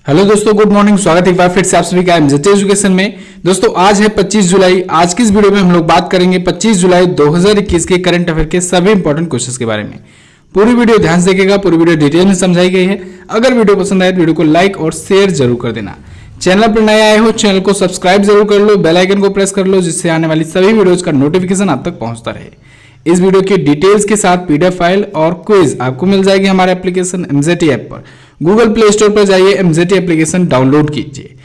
Hello दोस्तों, good morning. स्वागत है एक बार फिर से आप सभी का एमजेड एजुकेशन में। दोस्तों आज है 25 जुलाई। आज की इस वीडियो में हम लोग बात करेंगे 25 जुलाई 2021 के करंट अफेयर के सभी इंपॉर्टेंट क्वेश्चंस के बारे में। पूरी वीडियो ध्यान से देखिएगा, पूरी वीडियो डिटेल में समझाई गई है। अगर वीडियो पसंद आए तो वीडियो को लाइक और शेयर जरूर कर देना। चैनल पर नए आए हो चैनल को सब्सक्राइब जरूर कर लो, बेल आइकन को प्रेस कर लो, जिससे आने वाली सभी वीडियोज का नोटिफिकेशन आप तक पहुंचता रहे। इस वीडियो की डिटेल्स के साथ पीडीएफ फाइल और क्विज आपको मिल जाएगी हमारे एप्लीकेशन एमजेटी ऐप पर। गूगल प्ले स्टोर पर जाइए, एमजेटी एप्लीकेशन डाउनलोड कीजिए।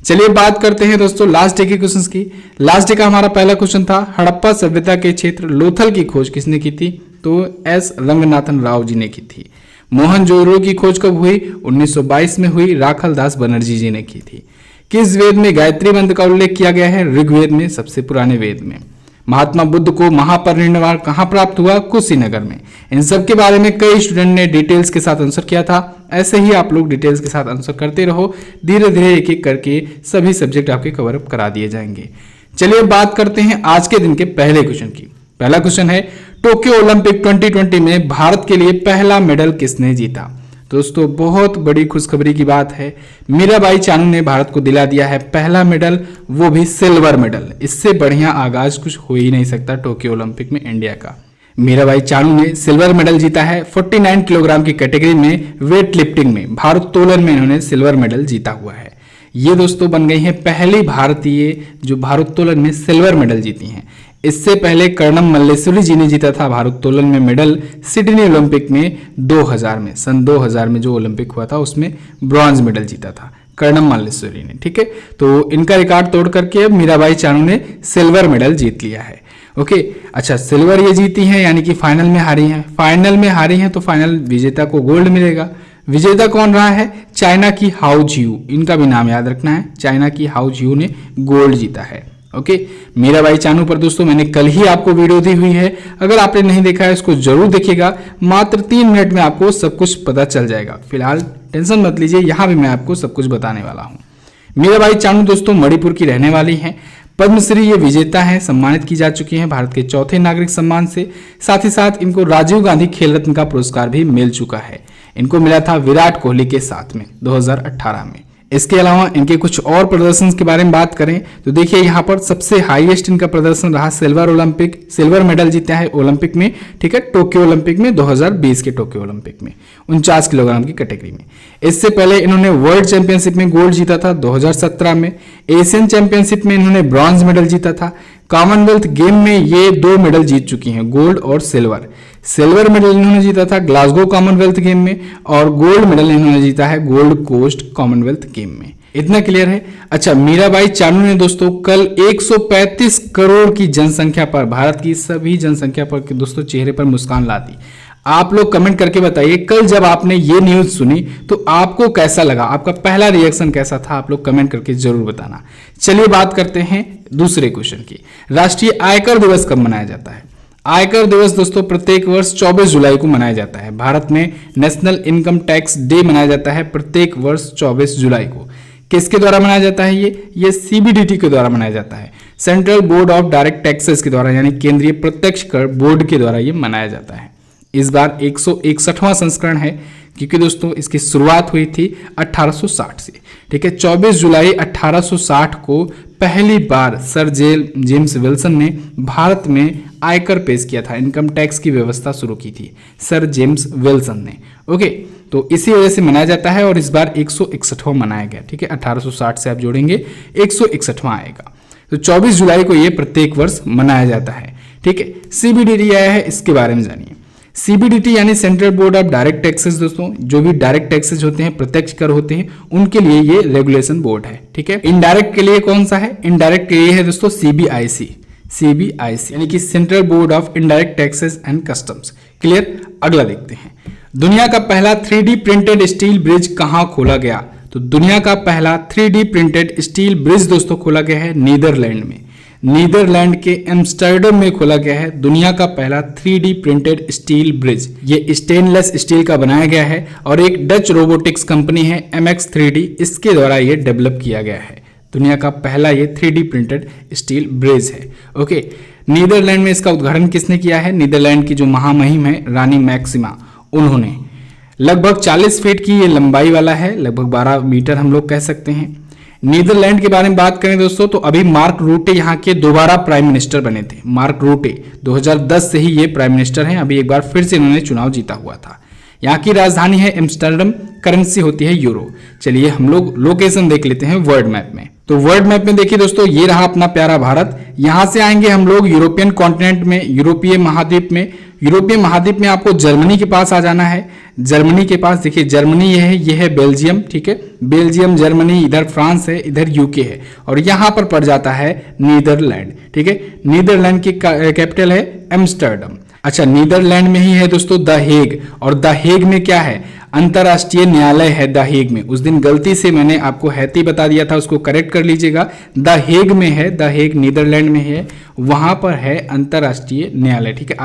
चलिए बात करते हैं दोस्तों लास्ट डे के क्वेश्चंस की। लास्ट डे का हमारा पहला क्वेश्चन था, हड़प्पा सभ्यता के क्षेत्र लोथल की खोज किसने की थी? तो एस रंगनाथन राव जी ने की थी। मोहनजोदड़ो की खोज कब हुई? 1922 में हुई, राखल दास बनर्जी जी ने की थी। किस वेद में गायत्री मंत्र का उल्लेख किया गया है? ऋग्वेद में, सबसे पुराने वेद में। महात्मा बुद्ध को महापरिनिर्वाण कहाँ प्राप्त हुआ? कुशीनगर में। इन सब के बारे में कई स्टूडेंट ने डिटेल्स के साथ आंसर किया था। ऐसे ही आप लोग डिटेल्स के साथ आंसर करते रहो, धीरे धीरे एक एक करके सभी सब्जेक्ट आपके कवर अप करा दिए जाएंगे। चलिए बात करते हैं आज के दिन के पहले क्वेश्चन की। पहला क्वेश्चन है, टोक्यो ओलंपिक 2020 में भारत के लिए पहला मेडल किसने जीता? दोस्तों बहुत बड़ी खुशखबरी की बात है, मीराबाई चानू ने भारत को दिला दिया है पहला मेडल, वो भी सिल्वर मेडल। इससे बढ़िया आगाज कुछ हो ही नहीं सकता टोक्यो ओलंपिक में इंडिया का। मीराबाई चानू ने सिल्वर मेडल जीता है 49 किलोग्राम की कैटेगरी में, वेट लिफ्टिंग में, भारोत्तोलन में इन्होंने सिल्वर मेडल जीता हुआ है। ये दोस्तों बन गई हैं पहली भारतीय जो भारोत्तोलन में सिल्वर मेडल जीती हैं। इससे पहले कर्णम मल्लेश्वरी जी ने जीता था भारोत्तोलन में मेडल सिडनी ओलंपिक में 2000 में। सन 2000 में जो ओलंपिक हुआ था उसमें ब्रॉन्ज मेडल जीता था कर्णम मल्लेश्वरी ने। ठीक है, तो इनका रिकॉर्ड तोड़ करके अब मीराबाई चानू ने सिल्वर मेडल जीत लिया है। ओके, अच्छा सिल्वर ये जीती हैं यानी कि फाइनल में हारी हैं। फाइनल में हारी हैं तो फाइनल विजेता को गोल्ड मिलेगा। विजेता कौन रहा है? चाइना की हाउ जियू, इनका भी नाम याद रखना है। चाइना की हाउ जियू ने गोल्ड जीता है। ओके, मीराबाई चानू पर दोस्तों मैंने कल ही आपको वीडियो दी हुई है, अगर आपने नहीं देखा है इसको जरूर देखिएगा। मात्र 3 मिनट में आपको सब कुछ पता चल जाएगा। फिलहाल टेंशन मत लीजिए, यहां भी मैं आपको सब कुछ बताने वाला हूं। मीराबाई चानू दोस्तों मणिपुर की रहने वाली हैं। पद्मश्री ये विजेता हैं, सम्मानित की जा चुकी हैं भारत के चौथे नागरिक सम्मान से। साथ ही साथ इनको राजीव गांधी खेल रत्न का पुरस्कार भी मिल चुका है। इनको मिला था विराट कोहली के साथ में 2018 में। इसके अलावा इनके कुछ और प्रदर्शन के बारे में बात करें तो देखिए यहाँ पर सबसे हाईएस्ट इनका प्रदर्शन रहा सिल्वर मेडल जीता है ओलंपिक में। ठीक है, टोक्यो ओलंपिक में 2020 के टोक्यो ओलंपिक में 49 किलोग्राम की कैटेगरी में। इससे पहले इन्होंने वर्ल्ड चैंपियनशिप में गोल्ड जीता था 2017 में। एशियन चैंपियनशिप में इन्होंने ब्रॉन्ज मेडल जीता था। कॉमनवेल्थ गेम में ये 2 मेडल जीत चुकी हैं, गोल्ड और सिल्वर। सिल्वर मेडल इन्होंने जीता था ग्लासगो कॉमनवेल्थ गेम में और गोल्ड मेडल इन्होंने जीता है गोल्ड कोस्ट कॉमनवेल्थ गेम में। इतना क्लियर है। अच्छा, मीराबाई चानू ने दोस्तों कल 135 करोड़ की जनसंख्या पर, भारत की सभी जनसंख्या पर दोस्तों चेहरे पर मुस्कान ला दी। आप लोग कमेंट करके बताइए कल जब आपने ये न्यूज सुनी तो आपको कैसा लगा, आपका पहला रिएक्शन कैसा था? आप लोग कमेंट करके जरूर बताना। चलिए बात करते हैं दूसरे क्वेश्चन की। राष्ट्रीय आयकर दिवस कब मनाया जाता है? आयकर दिवस दोस्तों प्रत्येक वर्ष 24 जुलाई को मनाया जाता है। भारत में नेशनल इनकम टैक्स डे मनाया जाता है प्रत्येक वर्ष 24 जुलाई को। किसके द्वारा मनाया जाता है? ये सीबीडीटी के द्वारा मनाया जाता है, central board of direct taxes के द्वारा, यानी केंद्रीय प्रत्यक्ष कर बोर्ड के द्वारा ये मनाया जाता है। इस बार 161वां संस्करण है क्योंकि दोस्तों इसकी शुरुआत हुई थी 1860 से। ठीक है, 24 जुलाई 1860 को पहली बार सर जेम्स विल्सन ने भारत में आयकर पेश किया था, इनकम टैक्स की व्यवस्था शुरू की थी सर जेम्स विल्सन ने। ओके, तो इसी वजह से मनाया जाता है और इस बार 161वां मनाया गया। ठीक है, 1860 से आप जोड़ेंगे 161वां आएगा। तो 24 जुलाई को ये प्रत्येक वर्ष मनाया जाता है। ठीक है, सीबीडीटी आया है, इसके बारे में जानिए। सीबीडीटी यानी central board of direct taxes दोस्तों, जो भी डायरेक्ट टैक्सेस होते हैं, प्रत्यक्ष कर होते हैं, उनके लिए ये रेगुलेशन बोर्ड है। ठीक है, इनडायरेक्ट के लिए कौन सा है? इनडायरेक्ट के लिए है दोस्तों सीबीआईसी यानी कि central board of indirect taxes and customs. Clear, अगला देखते हैं। दुनिया का पहला 3D प्रिंटेड स्टील ब्रिज कहां खोला गया? तो दुनिया का पहला 3D प्रिंटेड स्टील ब्रिज दोस्तों खोला गया है नीदरलैंड में। नीदरलैंड के एम्स्टर्डम में खोला गया है दुनिया का पहला 3D प्रिंटेड स्टील ब्रिज। ये स्टेनलेस स्टील का बनाया गया है और एक डच रोबोटिक्स कंपनी है MX3D, इसके द्वारा ये डेवलप किया गया है। दुनिया का पहला ये 3D प्रिंटेड स्टील ब्रिज है। ओके, नीदरलैंड में इसका उद्घाटन किसने किया है? नीदरलैंड की जो महामहिम है रानी मैक्सिमा, उन्होंने। लगभग 40 फीट की ये लंबाई वाला है, लगभग 12 मीटर हम लोग कह सकते हैं। नीदरलैंड के बारे में बात करें दोस्तों तो अभी मार्क रूटे यहाँ के दोबारा प्राइम मिनिस्टर बने थे। मार्क रूटे 2010 से ही ये प्राइम मिनिस्टर हैं, अभी एक बार फिर से इन्होंने चुनाव जीता हुआ था। यहाँ की राजधानी है एम्स्टर्डम, करेंसी होती है यूरो। चलिए हम लोग लोकेशन देख लेते हैं वर्ल्ड मैप में। तो वर्ल्ड मैप में देखिए दोस्तों, ये रहा अपना प्यारा भारत। यहाँ से आएंगे हम लोग यूरोपियन कॉन्टिनेंट में, यूरोपीय महाद्वीप में। यूरोपीय महाद्वीप में आपको जर्मनी के पास आ जाना है। जर्मनी के पास देखिए, जर्मनी ये है बेल्जियम, ठीक है, बेल्जियम, जर्मनी, इधर फ्रांस है, इधर यूके है, और यहाँ पर पड़ जाता है नीदरलैंड, ठीक है। नीदरलैंड की कैपिटल है एम्स्टर्डम। अच्छा, नीदरलैंड में ही है दोस्तों द हेग, और द हेग में क्या है, अंतरराष्ट्रीय न्यायालय है द हेग में। उस दिन गलती से मैंने आपको हैती बता दिया था, उसको करेक्ट कर लीजिएगा। द हेग में है, द हेग नीदरलैंड में है, वहां पर है अंतरराष्ट्रीय न्यायालय, ठीक है,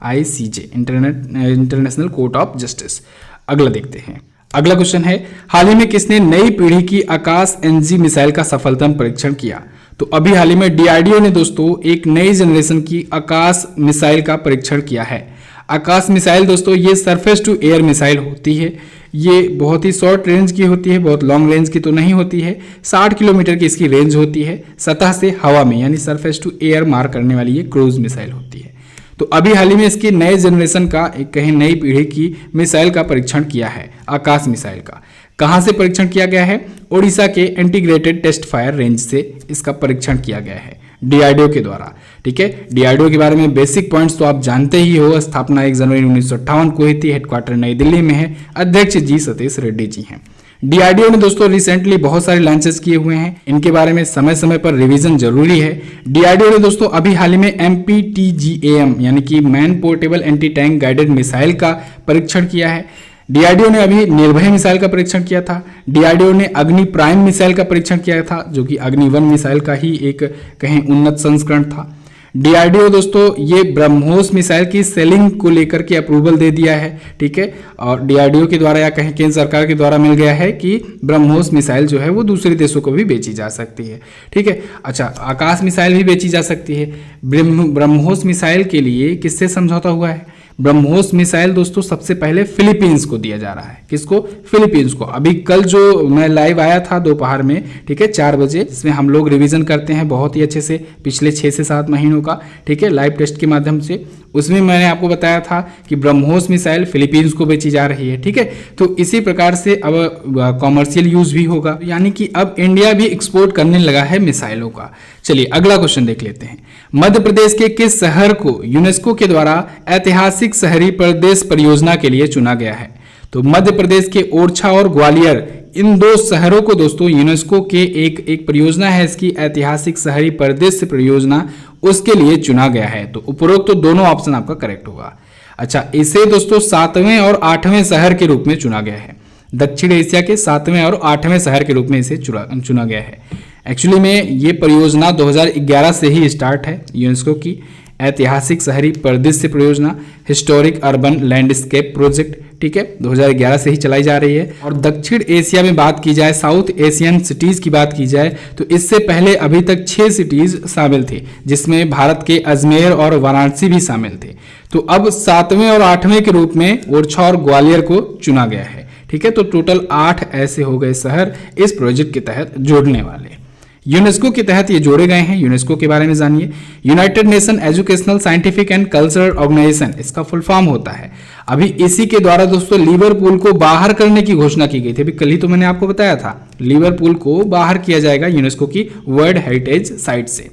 ICJ, international court of justice. अगला देखते हैं। अगला क्वेश्चन है, हाल ही में किसने नई पीढ़ी की आकाश एनजी मिसाइल का सफलतम परीक्षण किया? तो अभी हाल ही में डीआरडीओ ने दोस्तों एक नई जनरेशन की आकाश मिसाइल का परीक्षण किया है। आकाश मिसाइल दोस्तों ये सरफेस टू एयर मिसाइल होती है। ये बहुत ही शॉर्ट रेंज की होती है, बहुत लॉन्ग रेंज की तो नहीं होती है। 60 किलोमीटर की इसकी रेंज होती है, सतह से हवा में, यानी सरफेस टू एयर मार करने वाली ये क्रूज मिसाइल होती है। तो अभी हाल ही में इसकी नए जनरेशन का, एक कहीं नई पीढ़ी की मिसाइल का परीक्षण किया है, आकाश मिसाइल का। कहां से परीक्षण किया गया है? ओडिशा के इंटीग्रेटेड टेस्ट फायर रेंज से इसका परीक्षण किया गया है डीआरडीओ के द्वारा, ठीक है। डीआरडीओ के बारे में बेसिक पॉइंट्स तो आप जानते ही हो। स्थापना 1 जनवरी 1958 को हुई थी, हेडक्वार्टर नई दिल्ली में है, अध्यक्ष जी सतीश रेड्डी जी हैं। डीआरडीओ ने दोस्तों रिसेंटली बहुत सारे लॉन्चेस किए हुए हैं, इनके बारे में समय समय पर रिवीजन जरूरी है। डीआरडीओ ने दोस्तों अभी हाल ही में MPTGAM यानी कि man portable anti tank guided missile का परीक्षण किया है। डीआरडीओ ने अभी निर्भय मिसाइल का परीक्षण किया था। डीआरडीओ ने अग्नि प्राइम मिसाइल का परीक्षण किया था, जो कि अग्नि 1 मिसाइल का ही एक कहीं उन्नत संस्करण था। डीआरडीओ दोस्तों ये ब्रह्मोस मिसाइल की सेलिंग को लेकर के अप्रूवल दे दिया है, ठीक है, और डीआरडीओ के द्वारा या कहीं केंद्र सरकार के द्वारा मिल गया है कि ब्रह्मोस मिसाइल जो है वो दूसरे देशों को भी बेची जा सकती है, ठीक है। अच्छा, आकाश मिसाइल भी बेची जा सकती है। ब्रह्मोस मिसाइल के लिए किससे समझौता हुआ है? ब्रह्मोस मिसाइल दोस्तों सबसे पहले फिलीपींस को दिया जा रहा है। किसको? फिलीपींस को। अभी कल जो मैं लाइव आया था दोपहर में, ठीक है, 4 बजे, इसमें हम लोग रिवीजन करते हैं बहुत ही अच्छे से पिछले 6 से 7 महीनों का, ठीक है, लाइव टेस्ट के माध्यम से। उसमें मैंने आपको बताया था कि ब्रह्मोस मिसाइल फिलीपींस को बेची जा रही है, ठीक है। तो इसी प्रकार से अब कॉमर्शियल यूज भी होगा, यानी कि अब इंडिया भी एक्सपोर्ट करने लगा है मिसाइलों का। चलिए अगला क्वेश्चन देख लेते हैं। मध्य प्रदेश के किस शहर को यूनेस्को के द्वारा ऐतिहासिक शहरी प्रदेश परियोजना के लिए चुना गया है? तो मध्य प्रदेश के ओरछा और ग्वालियर, इन 2 शहरों को दोस्तों यूनेस्को के एक परियोजना है इसकी, ऐतिहासिक शहरी परिदृश्य परियोजना, उसके लिए चुना गया है। तो उपरोक्त तो दोनों ऑप्शन आपका करेक्ट होगा। अच्छा, इसे दोस्तों 7वें और 8वें शहर के रूप में चुना गया है। दक्षिण एशिया के 7वें और 8वें शहर के रूप में इसे चुना गया है। एक्चुअली में ये परियोजना 2011 से ही स्टार्ट है, यूनेस्को की ऐतिहासिक शहरी परिदृश्य परियोजना, हिस्टोरिक अर्बन लैंडस्केप प्रोजेक्ट, ठीक है, 2011 से ही चलाई जा रही है। और दक्षिण एशिया में बात की जाए, साउथ एशियन सिटीज की बात की जाए, तो इससे पहले अभी तक 6 सिटीज शामिल थे, जिसमें भारत के अजमेर और वाराणसी भी शामिल थे। तो अब 7वें और 8वें के रूप में ओरछा और ग्वालियर को चुना गया है, ठीक है। तो टोटल 8 ऐसे हो गए शहर इस प्रोजेक्ट के तहत जोड़ने वाले, यूनेस्को के तहत ये जोड़े गए हैं। यूनेस्को के बारे में जानिए। United Nation Educational Scientific and Cultural Organization, इसका फुल फॉर्म होता है। अभी इसी के द्वारा दोस्तों लिवरपूल को बाहर करने की घोषणा की गई थी। अभी कल ही तो मैंने आपको बताया था, लिवरपूल को बाहर किया जाएगा यूनेस्को की वर्ल्ड हेरिटेज साइट से।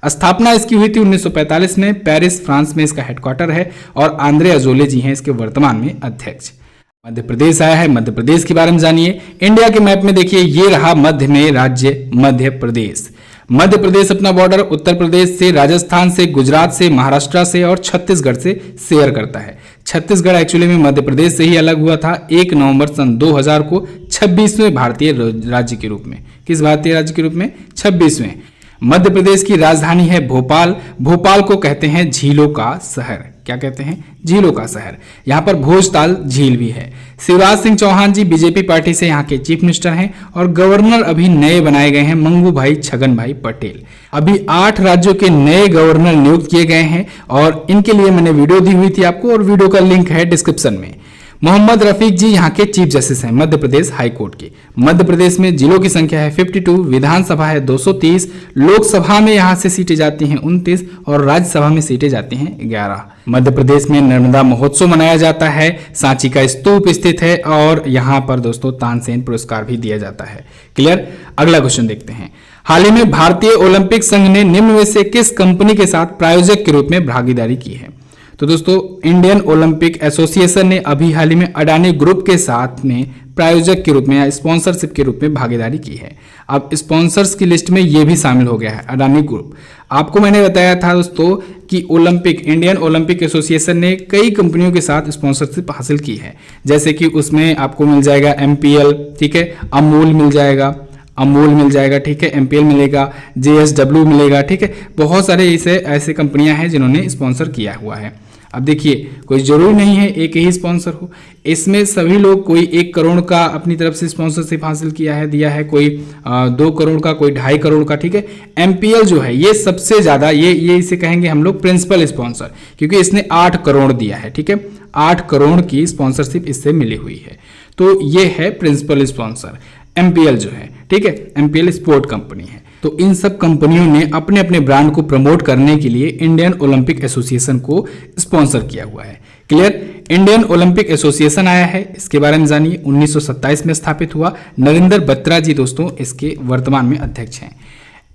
स्थापना इसकी हुई थी 1945 में, पेरिस फ्रांस में इसका हेडक्वार्टर है, और आंद्रे अजोले जी हैं इसके वर्तमान में अध्यक्ष। मध्य प्रदेश आया है, मध्य प्रदेश के बारे में जानिए। इंडिया के मैप में देखिए, ये रहा मध्य में राज्य मध्य प्रदेश। मध्य प्रदेश अपना बॉर्डर उत्तर प्रदेश से, राजस्थान से, गुजरात से, महाराष्ट्र से और छत्तीसगढ़ से शेयर करता है। छत्तीसगढ़ एक्चुअली में मध्य प्रदेश से ही अलग हुआ था 1 नवंबर सन 2000 को 26वें भारतीय राज्य के रूप में। किस भारतीय राज्य के रूप में? 26वें। मध्य प्रदेश की राजधानी है भोपाल। भोपाल को कहते हैं झीलों का शहर। क्या कहते हैं? झीलों का शहर। यहाँ पर भोजताल झील भी है। शिवराज सिंह चौहान जी बीजेपी पार्टी से यहाँ के चीफ मिनिस्टर हैं, और गवर्नर अभी नए बनाए गए हैं मंगू भाई छगन भाई पटेल। अभी 8 राज्यों के नए गवर्नर नियुक्त किए गए हैं, और इनके लिए मैंने वीडियो दी हुई थी आपको, और वीडियो का लिंक है डिस्क्रिप्शन में। मोहम्मद रफीक जी यहाँ के चीफ जस्टिस हैं मध्य प्रदेश हाई कोर्ट के। मध्य प्रदेश में जिलों की संख्या है 52, विधानसभा है 230, लोकसभा में यहाँ से सीटें जाती हैं 29 और राज्यसभा में सीटें जाती हैं 11। मध्य प्रदेश में नर्मदा महोत्सव मनाया जाता है, सांची का स्तूप स्थित है और यहाँ पर दोस्तों तानसेन पुरस्कार भी दिया जाता है। क्लियर। अगला क्वेश्चन देखते हैं। हाल ही में भारतीय ओलंपिक संघ ने निम्न में से किस कंपनी के साथ प्रायोजक के रूप में भागीदारी की है? तो दोस्तों इंडियन ओलंपिक एसोसिएशन ने अभी हाल ही में अडानी ग्रुप के साथ में प्रायोजक के रूप में या स्पॉन्सरशिप के रूप में भागीदारी की है। अब स्पॉन्सर्स की लिस्ट में ये भी शामिल हो गया है अडानी ग्रुप। आपको मैंने बताया था दोस्तों कि इंडियन ओलंपिक एसोसिएशन ने कई कंपनियों के साथ स्पॉन्सरशिप हासिल की है, जैसे कि उसमें आपको मिल जाएगा MPL, ठीक है, अमूल मिल जाएगा, ठीक है, MPL मिलेगा, JSW मिलेगा, ठीक है। बहुत सारे ऐसे कंपनियां हैं जिन्होंने स्पॉन्सर किया हुआ है। अब देखिए कोई जरूरी नहीं है एक ही स्पॉन्सर हो, इसमें सभी लोग कोई 1 करोड़ का अपनी तरफ से स्पॉन्सरशिप हासिल दिया है, कोई 2 करोड़ का, कोई 2.5 करोड़ का, ठीक है। MPL जो है ये सबसे ज्यादा ये इसे कहेंगे हम लोग प्रिंसिपल स्पॉन्सर, क्योंकि इसने 8 करोड़ दिया है, ठीक है, 8 करोड़ की स्पॉन्सरशिप इससे मिली हुई है। तो ये है प्रिंसिपल स्पॉन्सर MPL जो है, ठीक है, MPL स्पोर्ट कंपनी है। तो इन सब कंपनियों ने अपने अपने ब्रांड को प्रमोट करने के लिए इंडियन ओलंपिक एसोसिएशन को स्पॉन्सर किया हुआ है। क्लियर। इंडियन ओलंपिक एसोसिएशन आया है, इसके बारे में जानिए। 1927 में स्थापित हुआ। नरेंद्र बत्रा जी दोस्तों इसके वर्तमान में अध्यक्ष हैं।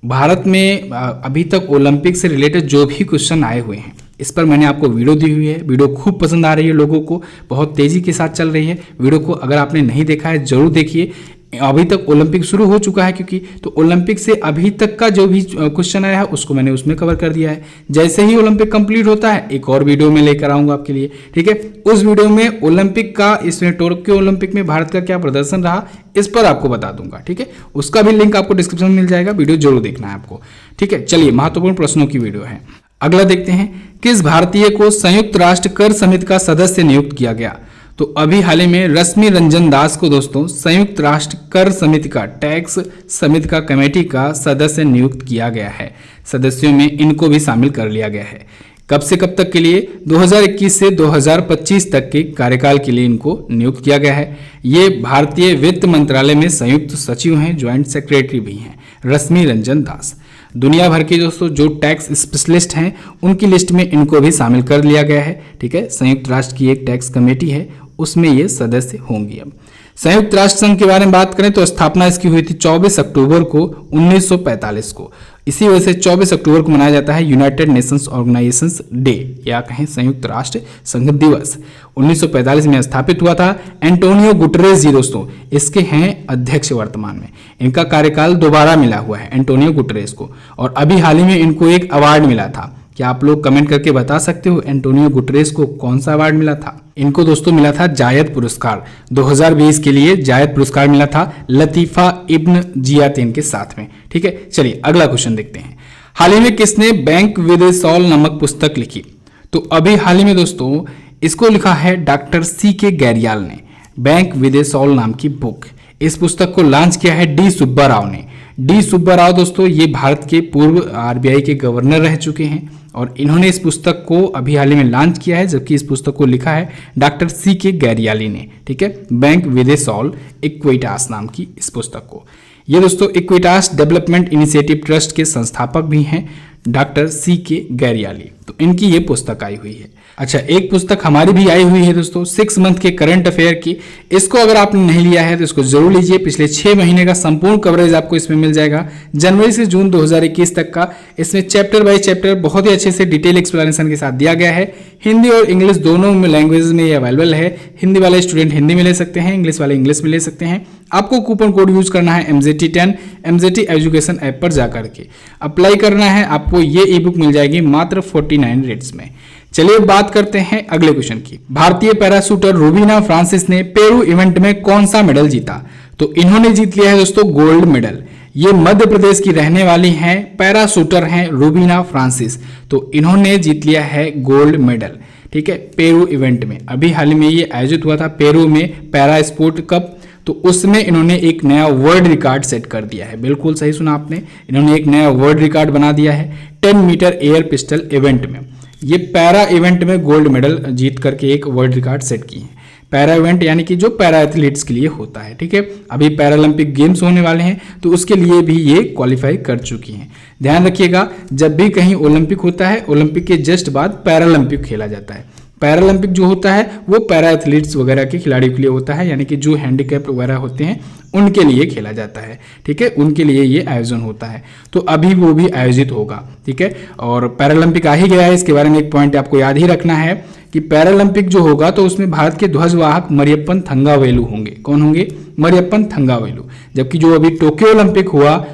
भारत में अभी तक ओलंपिक से रिलेटेड जो भी क्वेश्चन आए हुए हैं इस पर मैंने आपको वीडियो दी हुई है। वीडियो खूब पसंद आ रही है लोगों को, बहुत तेजी के साथ चल रही है। वीडियो को अगर आपने नहीं देखा है जरूर देखिए। अभी तक ओलंपिक शुरू हो चुका है क्योंकि, तो ओलंपिक से अभी तक का जो भी क्वेश्चन आया है उसको मैंने उसमें कवर कर दिया है। जैसे ही ओलंपिक कंप्लीट होता है एक और वीडियो में लेकर आऊंगा आपके लिए, ठीक है। उस वीडियो में ओलंपिक का, इसमें टोक्यो ओलंपिक में भारत का क्या प्रदर्शन रहा इस पर आपको बता दूंगा, ठीक है। उसका भी लिंक आपको डिस्क्रिप्शन में मिल जाएगा, वीडियो जरूर देखना है आपको, ठीक है। चलिए महत्वपूर्ण प्रश्नों की वीडियो है। अगला देखते हैं, किस भारतीय को संयुक्त राष्ट्र कर समिति का सदस्य नियुक्त किया गया? तो अभी हाल ही में रश्मि रंजन दास को दोस्तों संयुक्त राष्ट्र कर समिति का, टैक्स समिति का कमेटी का सदस्य नियुक्त किया गया है। सदस्यों में इनको भी शामिल कर लिया गया है। कब से कब तक के लिए? 2021 से 2025 तक के कार्यकाल के लिए इनको नियुक्त किया गया है। ये भारतीय वित्त मंत्रालय में संयुक्त सचिव हैं, ज्वाइंट सेक्रेटरी भी हैं, रश्मि रंजन दास। दुनिया भर के दोस्तों जो टैक्स स्पेशलिस्ट हैं उनकी लिस्ट में इनको भी शामिल कर लिया गया है, ठीक है। संयुक्त राष्ट्र की एक टैक्स कमेटी है उसमें ये सदस्य होंगे। अब संयुक्त राष्ट्र संघ के बारे में बात करें तो स्थापना इसकी हुई थी 24 अक्टूबर को 1945 को। इसी वजह से 24 अक्टूबर को मनाया जाता है यूनाइटेड नेशंस ऑर्गेनाइजेशंस डे, या कहें संयुक्त राष्ट्र संघ दिवस। 1945 में स्थापित हुआ था। एंटोनियो गुटरेस जी दोस्तों इसके हैं अध्यक्ष वर्तमान में। इनका कार्यकाल दोबारा मिला हुआ है एंटोनियो गुटरेस को, और अभी हाल ही में इनको एक अवार्ड मिला था। क्या आप लोग कमेंट करके बता सकते हो एंटोनियो गुटरेस को कौन सा अवार्ड मिला था? इनको दोस्तों मिला था जायद पुरस्कार। 2020 के लिए जायद पुरस्कार मिला था लतीफा इब्न जियातेन के साथ में, ठीक है। चलिए अगला क्वेश्चन देखते हैं। हाल ही में किसने बैंक विद ए सॉल नामक पुस्तक लिखी? तो अभी हाल ही में दोस्तों इसको लिखा है डॉक्टर C.K. गैरियाल ने, बैंक विद ए सॉल नाम की बुक। इस पुस्तक को लॉन्च किया है डी सुब्बा राव ने। डी सुब्बा राव दोस्तों ये भारत के पूर्व RBI के गवर्नर रह चुके हैं और इन्होंने इस पुस्तक को अभी हाल ही में लॉन्च किया है, जबकि इस पुस्तक को लिखा है डॉक्टर C.K. गैरियाली ने, ठीक है। Bank with a soul Equitas नाम की इस पुस्तक को। ये दोस्तों इक्विटास डेवलपमेंट इनिशिएटिव ट्रस्ट के संस्थापक भी हैं डॉक्टर C.K. गैरियाली। तो इनकी ये पुस्तक आई हुई है। अच्छा, एक पुस्तक हमारी भी आई हुई है दोस्तों 6 मंथ के करंट अफेयर की। इसको अगर आपने नहीं लिया है तो इसको जरूर लीजिए। पिछले 6 महीने का संपूर्ण कवरेज आपको इसमें मिल जाएगा, जनवरी से जून 2021 तक का। इसमें चैप्टर बाय चैप्टर बहुत ही अच्छे से डिटेल एक्सप्लेनेशन के साथ दिया गया है। हिंदी और इंग्लिश दोनों में लैंग्वेज में ये अवेलेबल है। हिंदी वाले स्टूडेंट हिंदी में ले सकते हैं, इंग्लिश वाले इंग्लिश में ले सकते हैं। आपको कूपन कोड यूज करना है MZT10 MZT एजुकेशन ऐप पर जाकर के अप्लाई करना है। आपको ये ई बुक मिल जाएगी मात्र 49 रेट्स में। चलिए बात करते हैं अगले क्वेश्चन की। भारतीय पैराशूटर रूबीना फ्रांसिस ने पेरू इवेंट में कौन सा मेडल जीता? तो इन्होंने जीत लिया है दोस्तों गोल्ड मेडल। ये मध्य प्रदेश की रहने वाली हैं, पैराशूटर हैं रूबीना फ्रांसिस। तो इन्होंने जीत लिया है गोल्ड मेडल, ठीक है, पेरू इवेंट में। अभी हाल में ये आयोजित हुआ था पेरू में पैरा स्पोर्ट कप, तो उसमें इन्होंने एक नया वर्ल्ड रिकॉर्ड सेट कर दिया है। बिल्कुल सही सुना आपने, इन्होंने एक नया वर्ल्ड रिकॉर्ड बना दिया है 10 मीटर एयर पिस्टल इवेंट में। ये पैरा इवेंट में गोल्ड मेडल जीत करके एक वर्ल्ड रिकॉर्ड सेट की है। पैरा इवेंट यानी कि जो पैरा एथलीट्स के लिए होता है। ठीक है, अभी पैरालंपिक गेम्स होने वाले हैं तो उसके लिए भी ये क्वालिफाई कर चुकी हैं। ध्यान रखिएगा, जब भी कहीं ओलंपिक होता है, ओलंपिक के जस्ट बाद पैरालंपिक खेला जाता है। पैरालंपिक जो होता है वो पैरा एथलीट्स वगैरह के खिलाड़ियों के लिए होता है, यानी कि जो हैंडीकैप्ड वगैरह होते हैं उनके लिए खेला जाता है। ठीक है, उनके लिए ये आयोजन होता है, तो अभी वो भी आयोजित होगा। ठीक है, और पैरालंपिक आ ही गया है, इसके बारे में एक पॉइंट आपको याद ही रखना है कि पैरालंपिक जो होगा तो उसमें भारत के ध्वजवाहक मरियप्पन थंगावेलु होंगे। कौन होंगे? मरियप्पन थंगावेलु। जबकि जो अभी टोक्यो ओलंपिक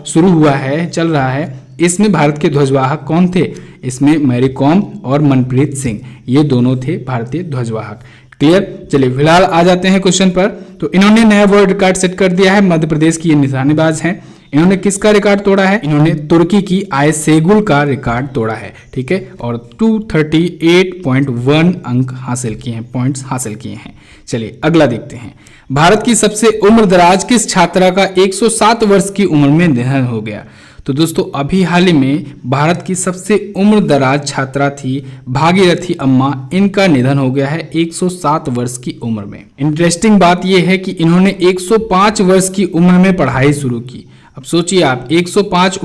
शुरू हुआ है, चल रहा है, इसमें भारत के ध्वजवाहक कौन थे? इसमें मैरी कॉम और मनप्रीत सिंह, ये दोनों थे भारतीय ध्वजवाहक। क्लियर? चलिए फिलहाल आ जाते हैं क्वेश्चन पर। तो इन्होंने नया वर्ल्ड रिकॉर्ड सेट कर दिया है। मध्य प्रदेश की ये निशानेबाज हैं। इन्होंने किसका रिकॉर्ड तोड़ा है? इन्होंने तुर्की की आयसेगुल का रिकॉर्ड तोड़ा है। ठीक है, और 238.1 अंक हासिल किए हैं, पॉइंट्स हासिल किए हैं। चलिए अगला देखते हैं। भारत की सबसे उम्रदराज किस छात्रा का 107 वर्ष की उम्र में निधन हो गया? तो दोस्तों अभी हाल ही में भारत की सबसे उम्रदराज छात्रा थी भागीरथी अम्मा। इनका निधन हो गया है 107 वर्ष की उम्र में। इंटरेस्टिंग बात यह है कि इन्होंने 105 वर्ष की उम्र में पढ़ाई शुरू की। अब सोचिए आप, 105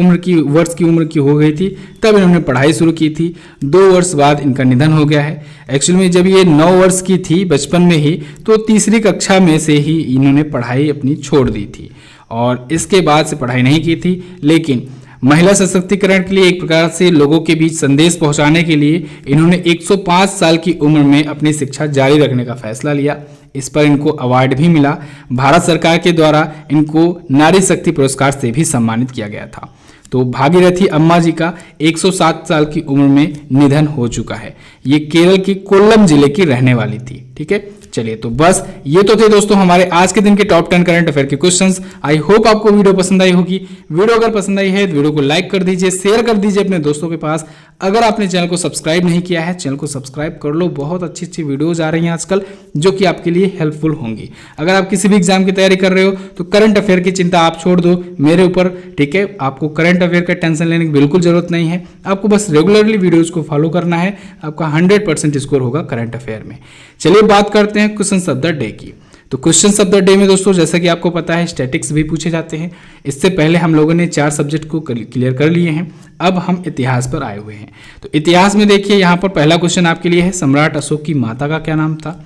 वर्ष की उम्र की हो गई थी तब इन्होंने पढ़ाई शुरू की थी। 2 वर्ष बाद इनका निधन हो गया है। एक्चुअली में जब ये 9 वर्ष की थी बचपन में ही, तो तीसरी कक्षा में से ही इन्होंने पढ़ाई अपनी छोड़ दी थी और इसके बाद से पढ़ाई नहीं की थी। लेकिन महिला सशक्तिकरण के लिए, एक प्रकार से लोगों के बीच संदेश पहुंचाने के लिए, इन्होंने 105 साल की उम्र में अपनी शिक्षा जारी रखने का फैसला लिया। इस पर इनको अवार्ड भी मिला। भारत सरकार के द्वारा इनको नारी शक्ति पुरस्कार से भी सम्मानित किया गया था। तो भागीरथी अम्मा जी का 107 साल की उम्र में निधन हो चुका है। ये केरल की कोल्लम जिले की रहने वाली थी। ठीक है, चलिए तो बस ये तो थे दोस्तों हमारे आज के दिन के टॉप 10 करंट अफेयर के क्वेश्चंस। आई होप आपको वीडियो पसंद आई होगी। वीडियो अगर पसंद आई है तो वीडियो को लाइक कर दीजिए, शेयर कर दीजिए अपने दोस्तों के पास। अगर आपने चैनल को सब्सक्राइब नहीं किया है, चैनल को सब्सक्राइब कर लो। बहुत अच्छी अच्छी वीडियोज आ रही हैं आजकल जो कि आपके लिए हेल्पफुल होंगी। अगर आप किसी भी एग्जाम की तैयारी कर रहे हो तो करंट अफेयर की चिंता आप छोड़ दो मेरे ऊपर। ठीक है, आपको करंट अफेयर का टेंशन लेने की बिल्कुल जरूरत नहीं है। आपको बस रेगुलरली वीडियोज को फॉलो करना है, आपका 100% स्कोर होगा करंट अफेयर में। चलिए बात करते हैं क्वेश्चन ऑफ द डे की। तो क्वेश्चन ऑफ द डे में दोस्तों जैसा कि आपको पता है स्टैटिक्स भी पूछे जाते हैं। इससे पहले हम लोगों ने 4 सब्जेक्ट को क्लियर कर लिए हैं। अब हम इतिहास पर आए हुए हैं। तो इतिहास में देखिए यहाँ पर पहला क्वेश्चन आपके लिए है, सम्राट अशोक की माता का क्या नाम था?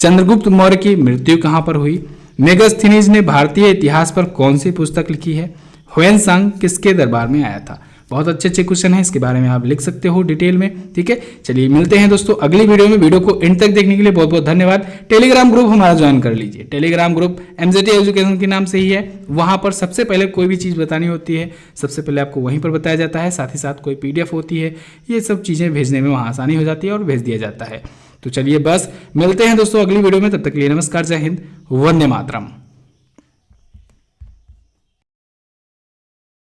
चंद्रगुप्त मौर्य की मृत्यु कहाँ पर हुई? मेगास्थनीज ने भारतीय इतिहास पर कौन सी पुस्तक लिखी है? ह्वेनसांग किसके दरबार में आया था? बहुत अच्छे अच्छे क्वेश्चन हैं, इसके बारे में आप लिख सकते हो डिटेल में। ठीक है, चलिए मिलते हैं दोस्तों अगली वीडियो में। वीडियो को एंड तक देखने के लिए बहुत बहुत धन्यवाद। टेलीग्राम ग्रुप हमारा ज्वाइन कर लीजिए। टेलीग्राम ग्रुप एमजेटी एजुकेशन के नाम से ही है। वहां पर सबसे पहले कोई भी चीज़ बतानी होती है, सबसे पहले आपको वहीं पर बताया जाता है। साथ ही साथ कोई PDF होती है, ये सब चीज़ें भेजने में वहाँ आसानी हो जाती है और भेज दिया जाता है। तो चलिए बस मिलते हैं दोस्तों अगली वीडियो में। तब तक के लिए नमस्कार, जय हिंद, वंदे मातरम।